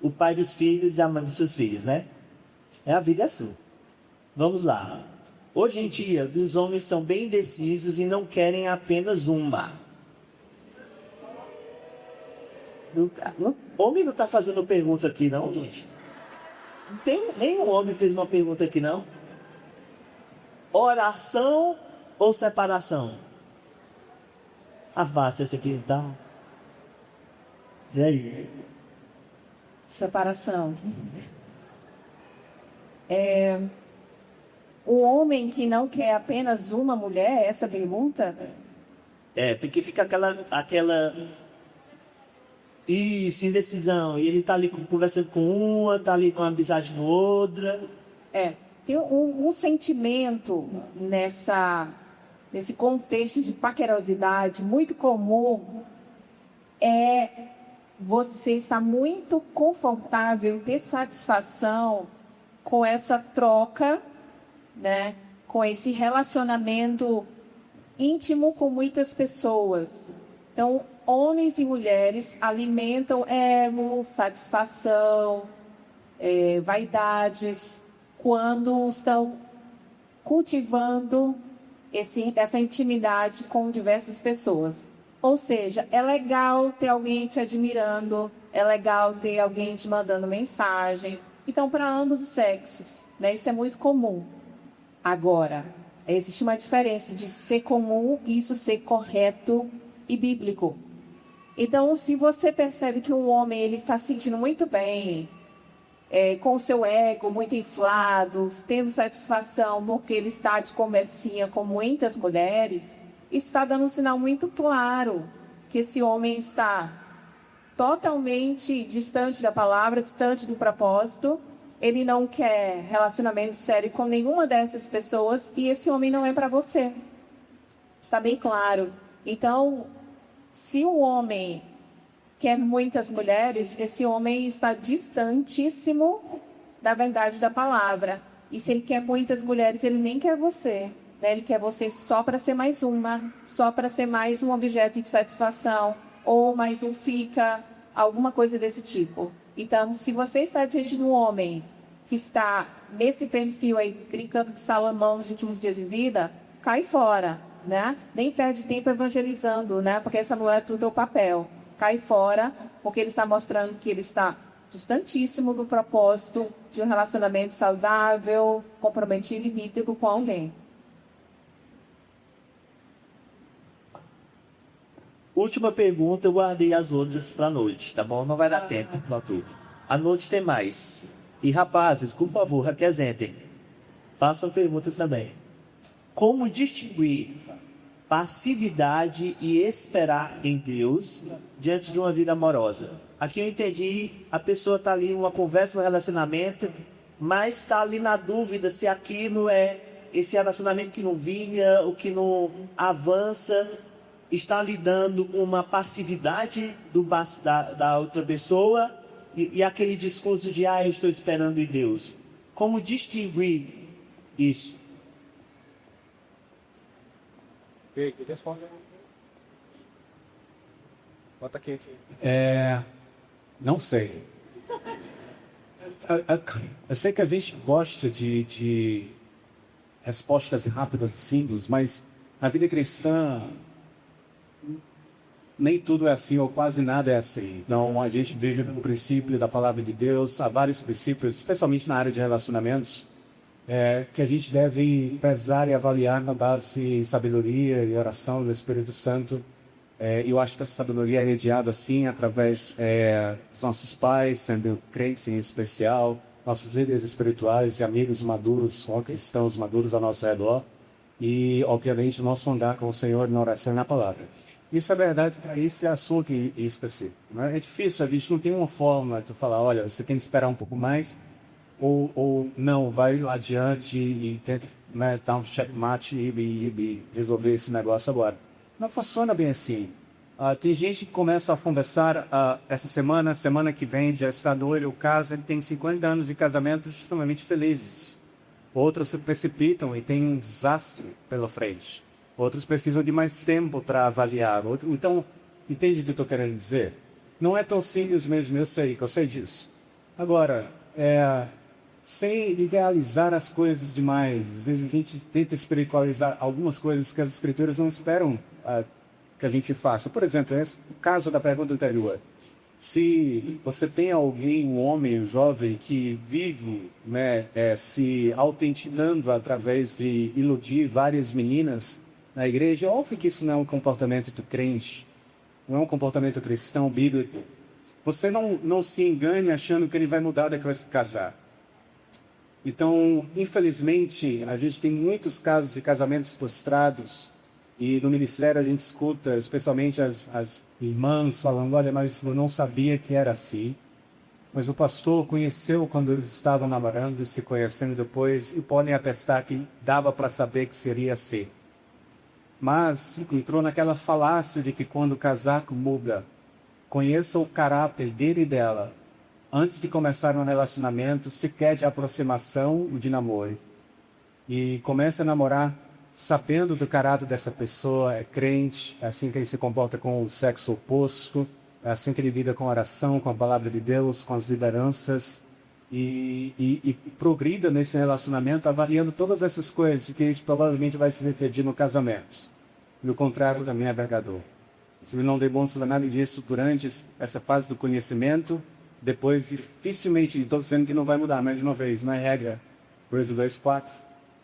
o pai dos filhos e a mãe dos seus filhos, né? A vida é assim. Vamos lá. Hoje em dia, os homens são bem indecisos e não querem apenas uma. Homem não está fazendo pergunta aqui, não, gente. Nenhum homem fez uma pergunta aqui, não. Oração ou separação? Fácil esse aqui, tá? E aí?
Separação. O homem que não quer apenas uma mulher, essa pergunta?
Porque fica aquela isso, indecisão. E ele tá ali conversando com uma, tá ali com uma amizade com outra.
Tem um sentimento nesse contexto de paquerosidade muito comum, você estar muito confortável, ter satisfação com essa troca, né? Com esse relacionamento íntimo com muitas pessoas. Então, homens e mulheres alimentam ego, satisfação, vaidades, quando estão cultivando essa intimidade com diversas pessoas. Ou seja, é legal ter alguém te admirando, é legal ter alguém te mandando mensagem. Então, para ambos os sexos, né? Isso é muito comum. Agora, existe uma diferença disso ser comum e isso ser correto e bíblico. Então, se você percebe que um homem ele está se sentindo muito bem, com o seu ego muito inflado, tendo satisfação porque ele está de conversinha com muitas mulheres, isso está dando um sinal muito claro que esse homem está totalmente distante da palavra, distante do propósito. Ele não quer relacionamento sério com nenhuma dessas pessoas e esse homem não é para você. Está bem claro. Então, se o homem quer muitas mulheres, esse homem está distantíssimo da verdade da palavra. E se ele quer muitas mulheres, ele nem quer você. né? Ele quer você só para ser mais uma, só para ser mais um objeto de satisfação, ou mais um fica, alguma coisa desse tipo. Então, se você está diante de um homem que está nesse perfil aí, brincando de Salomão nos últimos dias de vida, cai fora, né? Nem perde tempo evangelizando, né? Porque essa não é tudo o papel. Cai fora, porque ele está mostrando que ele está distantíssimo do propósito de um relacionamento saudável, comprometido e bíblico com alguém.
Última pergunta, eu guardei as outras para a noite, tá bom? Não vai dar tempo para tudo. À noite tem mais. E rapazes, por favor, representem. Façam perguntas também. Como distinguir passividade e esperar em Deus diante de uma vida amorosa? Aqui eu entendi, a pessoa está ali numa conversa, num relacionamento, mas está ali na dúvida se aquilo é esse relacionamento que não vinha, o que não avança, está lidando com uma passividade da outra pessoa e aquele discurso de eu estou esperando em Deus. Como distinguir isso?
Responde. Bota aqui.
Não sei. Eu sei que a gente gosta de respostas rápidas e simples, mas na vida cristã nem tudo é assim, ou quase nada é assim. Então, a gente vive o princípio da palavra de Deus, há vários princípios, especialmente na área de relacionamentos, que a gente deve pesar e avaliar na base de sabedoria e oração do Espírito Santo. Eu acho que essa sabedoria é mediada, assim, através dos nossos pais, sendo crentes em especial, nossos líderes espirituais e amigos maduros, ou cristãos maduros ao nosso redor, e, obviamente, o nosso andar com o Senhor na oração e na palavra. Isso é verdade para esse assunto em específico. Né? É difícil, a gente não tem uma forma de falar, olha, você tem que esperar um pouco mais, ou não, vai adiante e tenta, né, dar um checkmate e resolver esse negócio agora. Não funciona bem assim. Tem gente que começa a conversar essa semana que vem, já está noivo, casa, ele tem 50 anos de casamento extremamente felizes. Outros se precipitam e tem um desastre pela frente. Outros precisam de mais tempo para avaliar. Então, entende o que eu estou querendo dizer? Não é tão simples mesmo, eu sei disso. Agora, sem idealizar as coisas demais. Às vezes a gente tenta espiritualizar algumas coisas que as escrituras não esperam que a gente faça. Por exemplo, o caso da pergunta anterior. Se você tem alguém, um homem, um jovem, que vive se autentinando através de iludir várias meninas na igreja, óbvio que isso não é um comportamento do crente, não é um comportamento cristão, bíblico. Você não se engane achando que ele vai mudar depois de casar. Então, infelizmente, a gente tem muitos casos de casamentos frustrados e no ministério a gente escuta, especialmente as irmãs falando, olha, mas eu não sabia que era assim. Mas o pastor conheceu quando eles estavam namorando, se conhecendo depois, e podem atestar que dava para saber que seria assim. Mas entrou naquela falácia de que quando o casaco muda, conheça o caráter dele e dela, antes de começar um relacionamento, sequer de aproximação ou de namoro. E comece a namorar sabendo do caráter dessa pessoa, é crente, é assim que ele se comporta com o sexo oposto, é assim que ele lida com a oração, com a palavra de Deus, com as lideranças, e progrida nesse relacionamento avaliando todas essas coisas, porque isso provavelmente vai se refletir no casamento. E o contrário também é verdadeiro. Se ele não demonstra nada disso durante essa fase do conhecimento, depois dificilmente, estou dizendo que não vai mudar, mais de uma vez, não é regra, coisa 2:4,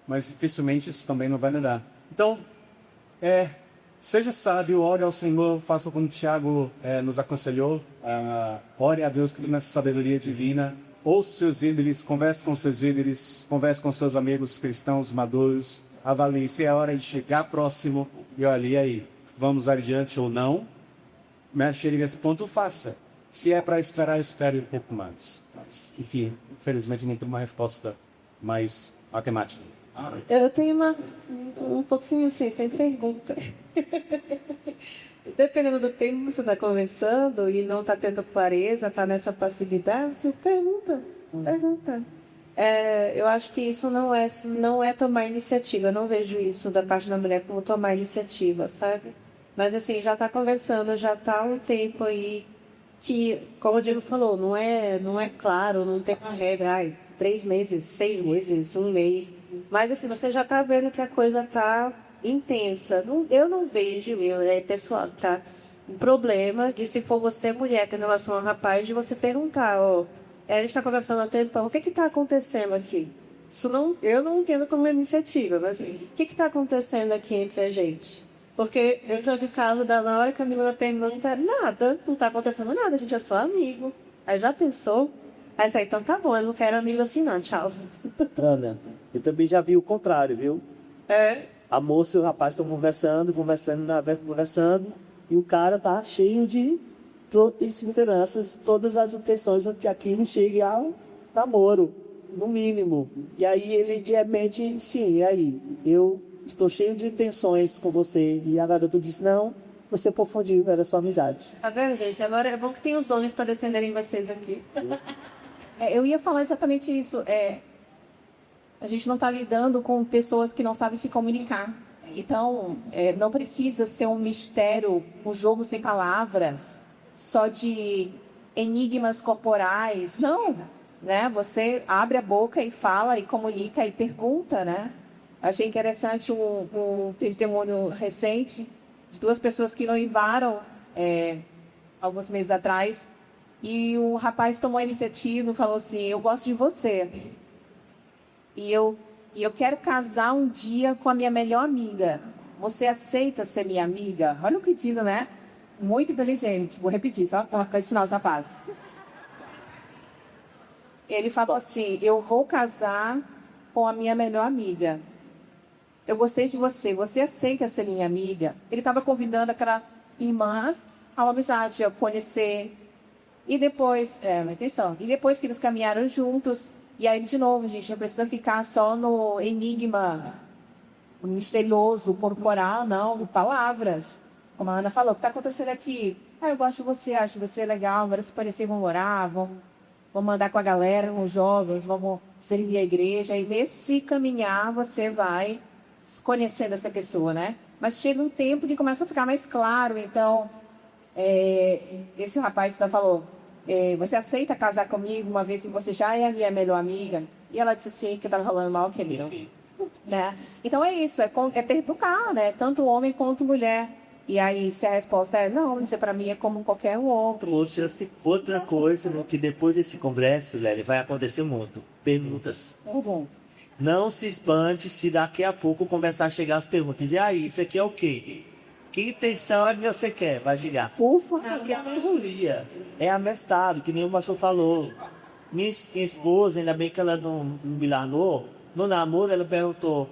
mas dificilmente isso também não vai mudar. Então, seja sábio, ore ao Senhor, faça como o Tiago nos aconselhou, ore a Deus que tem essa sabedoria divina, ouça seus líderes, converse com seus líderes, converse com seus amigos cristãos maduros, avalie se é hora de chegar próximo e olha, e aí, vamos adiante ou não, mas chegue nesse ponto, faça. Se é para esperar, espere um pouco mais. Mas, enfim, infelizmente não tem uma resposta mais matemática.
Eu tenho um pouquinho assim, sem pergunta. Dependendo do tempo que você está conversando e não está tendo clareza, está nessa passividade, você pergunta. eu acho que isso não é tomar iniciativa. Eu não vejo isso da parte da mulher como tomar iniciativa, sabe? Mas assim, já está conversando, já está há um tempo aí que, como o Diego falou, não é claro, não tem uma regra, 3 meses, 6 meses, 1 mês. Mas assim, você já está vendo que a coisa está intensa. Eu não vejo, é pessoal, tá? Um problema de, se for você mulher em relação ao rapaz, de você perguntar, a gente está conversando há um tempão, o que está acontecendo aqui? Eu não entendo como iniciativa, mas o que está acontecendo aqui entre a gente? Porque eu já vi caso na hora que a menina pergunta, nada, não está acontecendo nada, a gente é só amigo. Aí já pensou? Aí sai, então tá bom, eu não quero amigo assim não, tchau.
Ana, eu também já vi o contrário, viu? A moça e o rapaz estão conversando, e o cara tá cheio de inseguranças, todas as intenções que aquilo chegue ao namoro, no mínimo. E aí ele de repente, sim, e aí? Eu estou cheio de intenções com você. E a garota disse, não, você confundiu, era sua amizade.
Tá vendo, gente? Agora é bom que tem os homens para defenderem vocês aqui.
Eu ia falar exatamente isso. A gente não está lidando com pessoas que não sabem se comunicar. Então, não precisa ser um mistério, um jogo sem palavras, só de enigmas corporais. Não, né? Você abre a boca e fala, e comunica, e pergunta, né? Achei interessante um testemunho recente de 2 pessoas que noivaram alguns meses atrás, e o rapaz tomou a iniciativa e falou assim, eu gosto de você. E eu quero casar um dia com a minha melhor amiga. Você aceita ser minha amiga? Olha o pedido, né? Muito inteligente. Vou repetir, só para ensinar os rapazes. Ele falou assim, eu vou casar com a minha melhor amiga. Eu gostei de você. Você aceita ser minha amiga? Ele estava convidando aquela irmã a uma amizade, a conhecer. E depois, atenção, e depois que eles caminharam juntos, e aí, de novo, gente, não precisa ficar só no enigma misterioso, corporal, não, palavras. Como a Ana falou, o que está acontecendo aqui? Eu gosto de você, acho você legal, vamos se parecer, vamos orar, vamos andar com a galera, com os jovens, vamos servir a igreja. E nesse caminhar, você vai conhecendo essa pessoa, né? Mas chega um tempo que começa a ficar mais claro. Então, esse rapaz que falou, você aceita casar comigo uma vez que você já é a minha melhor amiga? E ela disse sim, que estava rolando mal, que né? Então é isso, é educar, né? Tanto homem quanto mulher. E aí, se a resposta é não, isso para mim é como qualquer outro.
Outra coisa, né, que depois desse congresso, Lélia, vai acontecer muito. Perguntas. Não se espante se daqui a pouco começar a chegar as perguntas. E aí, isso aqui é o quê? Que intenção é que você quer? Vai girar. Isso aqui é a maioria. É amestado, que nem o pastor falou. Minha esposa, ainda bem que ela não me largou, no namoro ela perguntou,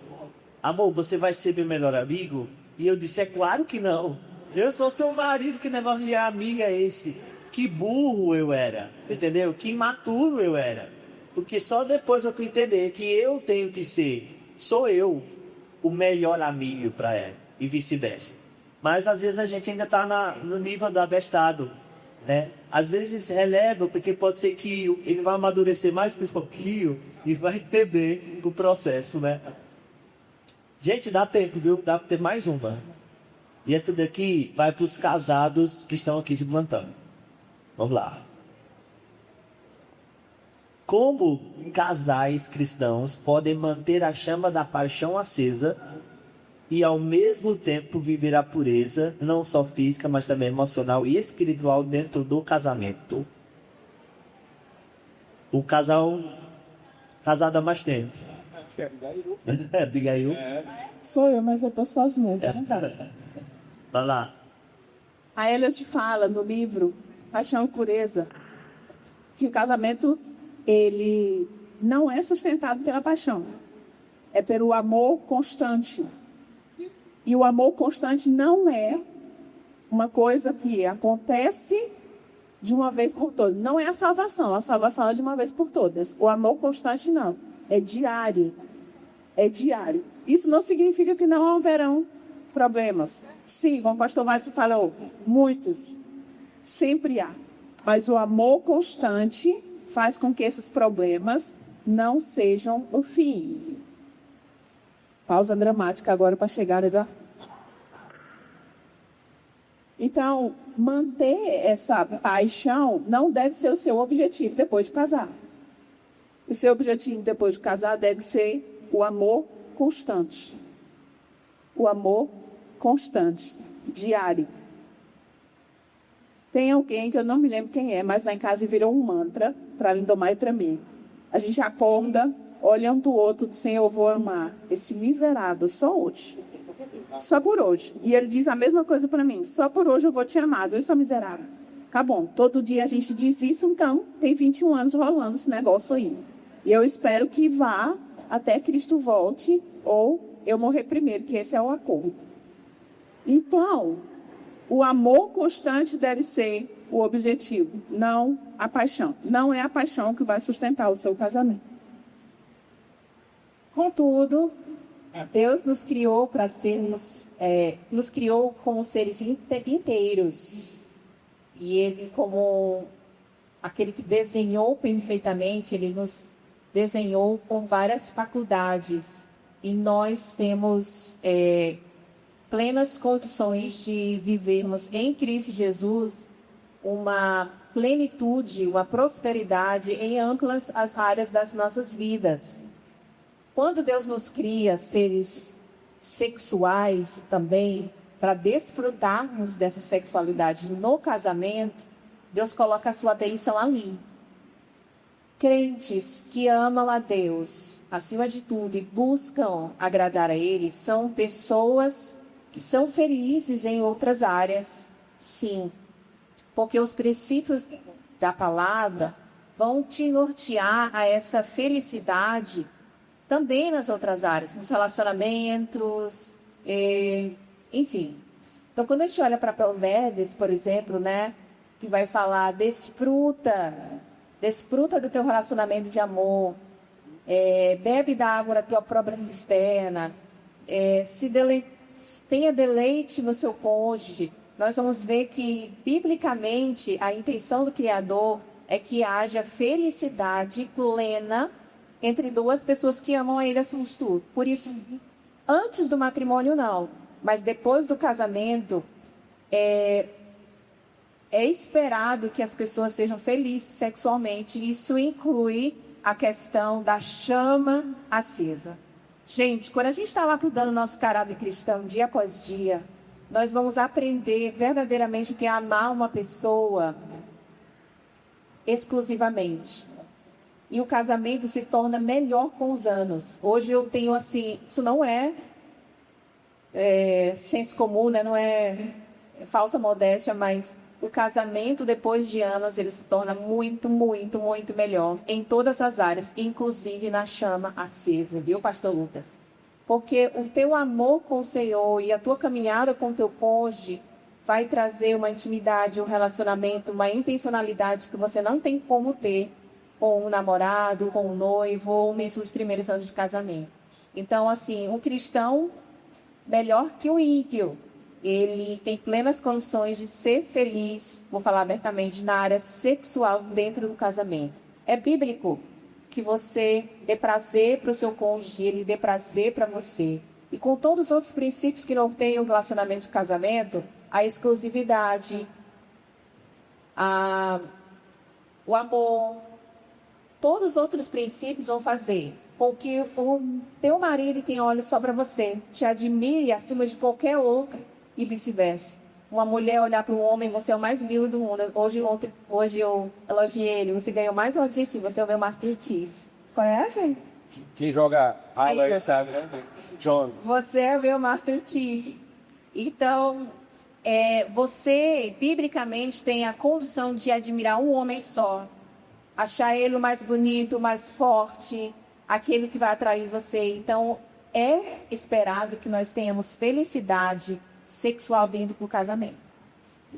amor, você vai ser meu melhor amigo? E eu disse, é claro que não. Eu sou seu marido, que negócio de amiga é esse? Que burro eu era, entendeu? Que imaturo eu era. Porque só depois eu fui entender que eu tenho que ser, sou eu, o melhor amigo para ela, e vice-versa. Mas às vezes a gente ainda está no nível do abestado, né? Às vezes releva, porque pode ser que ele vai amadurecer mais um pouquinho e vai entender o processo, né? Gente, dá tempo, viu? Dá para ter mais uma. E essa daqui vai para os casados que estão aqui de plantão. Vamos lá. Como casais cristãos podem manter a chama da paixão acesa e ao mesmo tempo viver a pureza, não só física, mas também emocional e espiritual dentro do casamento? O casado há mais tempo. Abigail.
Sou eu, mas eu tô sozinha.
Vai lá.
A Eliot fala no livro Paixão e Pureza que o casamento ele não é sustentado pela paixão, é pelo amor constante. E o amor constante não é uma coisa que acontece de uma vez por todas. Não é a salvação é de uma vez por todas. O amor constante não, é diário. É diário. Isso não significa que não haverão problemas. Sim, como o pastor Márcio falou, muitos. Sempre há. Mas o amor constante faz com que esses problemas não sejam o fim. Pausa dramática agora para chegar, Eduardo. Então, manter essa paixão não deve ser o seu objetivo depois de casar. O seu objetivo depois de casar deve ser o amor constante. O amor constante, diário. Tem alguém que eu não me lembro quem é, mas lá em casa virou um mantra para Lindomar e para mim. A gente acorda, olha um do outro, dizendo, eu vou amar esse miserável só hoje. Só por hoje. E ele diz a mesma coisa para mim. Só por hoje eu vou te amar, eu sou miserável. Tá bom, todo dia a gente diz isso, então tem 21 anos rolando esse negócio aí. E eu espero que vá até Cristo volte ou eu morrer primeiro, que esse é o acordo. Então, o amor constante deve ser o objetivo, não a paixão. Não é a paixão que vai sustentar o seu casamento.
Contudo, Deus nos criou para sermos, nos criou como seres inteiros. E Ele, como aquele que desenhou perfeitamente, Ele nos desenhou com várias faculdades. E nós temos plenas condições de vivermos em Cristo Jesus uma plenitude, uma prosperidade em amplas as áreas das nossas vidas. Quando Deus nos cria seres sexuais também, para desfrutarmos dessa sexualidade no casamento, Deus coloca a sua bênção ali. Crentes que amam a Deus, acima de tudo, e buscam agradar a Ele, são pessoas que são felizes em outras áreas, sim. Porque os princípios da palavra vão te nortear a essa felicidade também nas outras áreas, nos relacionamentos, enfim. Então, quando a gente olha para Provérbios, por exemplo, né, que vai falar, desfruta do teu relacionamento de amor, bebe da água da tua própria cisterna, tenha deleite no seu cônjuge. Nós vamos ver que, biblicamente, a intenção do Criador é que haja felicidade plena entre duas pessoas que amam a Ele acima de tudo. Por isso, antes do matrimônio, não. Mas depois do casamento, é esperado que as pessoas sejam felizes sexualmente. Isso inclui a questão da chama acesa. Gente, quando a gente está lapidando o nosso caráter cristão dia após dia, nós vamos aprender verdadeiramente o que é amar uma pessoa exclusivamente. E o casamento se torna melhor com os anos. Hoje eu tenho assim, isso não é senso comum, né? Não é falsa modéstia, mas o casamento, depois de anos, ele se torna muito, muito, muito melhor em todas as áreas, inclusive na chama acesa, viu, pastor Lucas? Porque o teu amor com o Senhor e a tua caminhada com o teu cônjuge vai trazer uma intimidade, um relacionamento, uma intencionalidade que você não tem como ter com um namorado, com um noivo, ou mesmo os primeiros anos de casamento. Então, assim, um cristão melhor que o ímpio, ele tem plenas condições de ser feliz, vou falar abertamente, na área sexual dentro do casamento. É bíblico que você dê prazer para o seu cônjuge, ele dê prazer para você. E com todos os outros princípios que norteiam o relacionamento de casamento, a exclusividade, o amor, todos os outros princípios vão fazer com que o teu marido tenha olhos só para você, te admire acima de qualquer outro e vice-versa. Uma mulher olhar para um homem, você é o mais lindo do mundo. Hoje eu elogiei ele, você ganhou mais um adjetivo, você é o meu Master Chief. Conhece?
Quem joga Halo aí sabe, né? John.
Você é o meu Master Chief. Então, você, biblicamente, tem a condição de admirar um homem só. Achar ele o mais bonito, o mais forte, aquele que vai atrair você. Então, é esperado que nós tenhamos felicidade sexual dentro do casamento.
O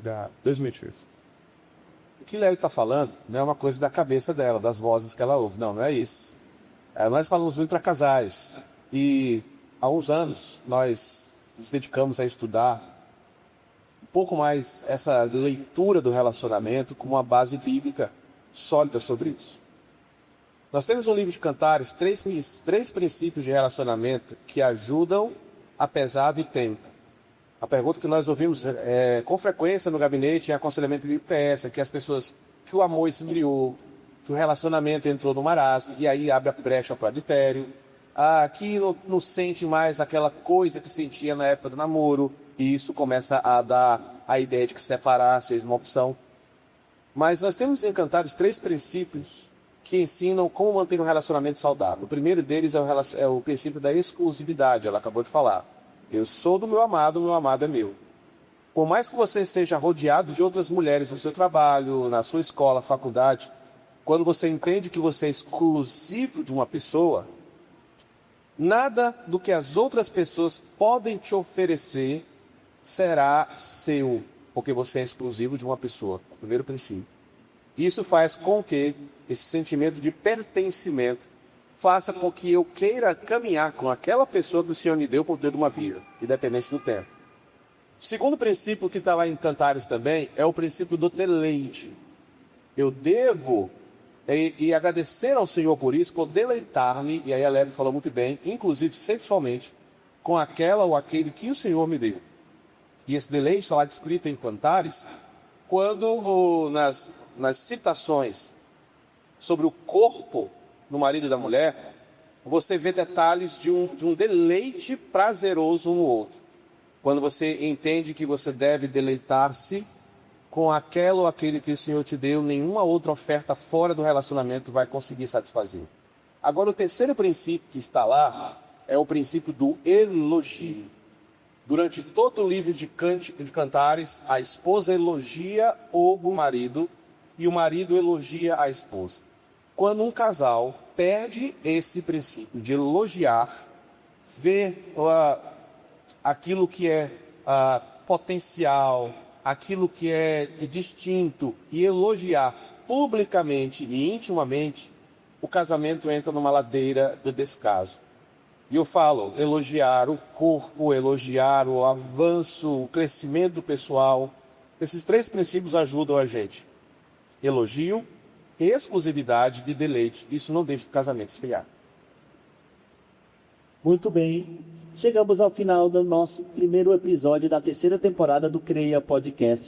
que Léo está falando não é uma coisa da cabeça dela, das vozes que ela ouve. Não é isso. Nós falamos muito para casais. E há uns anos nós nos dedicamos a estudar um pouco mais essa leitura do relacionamento com uma base bíblica sólida sobre isso. Nós temos no livro de Cantares três princípios de relacionamento que ajudam apesar do tempo. A pergunta que nós ouvimos com frequência no gabinete em aconselhamento de IPS, que as pessoas, que o amor esfriou, que o relacionamento entrou no marasmo, e aí abre a brecha para o adultério, que não sente mais aquela coisa que sentia na época do namoro, e isso começa a dar a ideia de que separar seja uma opção. Mas nós temos em Cantares 3 princípios que ensinam como manter um relacionamento saudável. O primeiro deles é o princípio da exclusividade, ela acabou de falar. Eu sou do meu amado é meu. Por mais que você esteja rodeado de outras mulheres no seu trabalho, na sua escola, faculdade, quando você entende que você é exclusivo de uma pessoa, nada do que as outras pessoas podem te oferecer será seu, porque você é exclusivo de uma pessoa. Primeiro princípio. Isso faz com que esse sentimento de pertencimento faça com que eu queira caminhar com aquela pessoa que o Senhor me deu por dentro de uma vida, independente do tempo. O segundo princípio que está lá em Cantares também é o princípio do deleite. Eu devo e agradecer ao Senhor por isso, por deleitar-me, e aí a Leve falou muito bem, inclusive sexualmente, com aquela ou aquele que o Senhor me deu. E esse deleite está lá descrito em Cantares, quando nas citações sobre o corpo do marido e da mulher, você vê detalhes de um deleite prazeroso um no outro. Quando você entende que você deve deleitar-se com aquela ou aquele que o Senhor te deu, nenhuma outra oferta fora do relacionamento vai conseguir satisfazer. Agora, o terceiro princípio que está lá é o princípio do elogio. Durante todo o livro de Cantares, a esposa elogia o marido e o marido elogia a esposa. Quando um casal perde esse princípio de elogiar, ver aquilo que é potencial, aquilo que é distinto e elogiar publicamente e intimamente, o casamento entra numa ladeira de descaso. E eu falo, elogiar o corpo, elogiar o avanço, o crescimento pessoal. Esses 3 princípios ajudam a gente. Elogio, exclusividade e deleite. Isso não deixa o casamento esfriar.
Muito bem. Chegamos ao final do nosso primeiro episódio da 3ª temporada do CREA Podcast.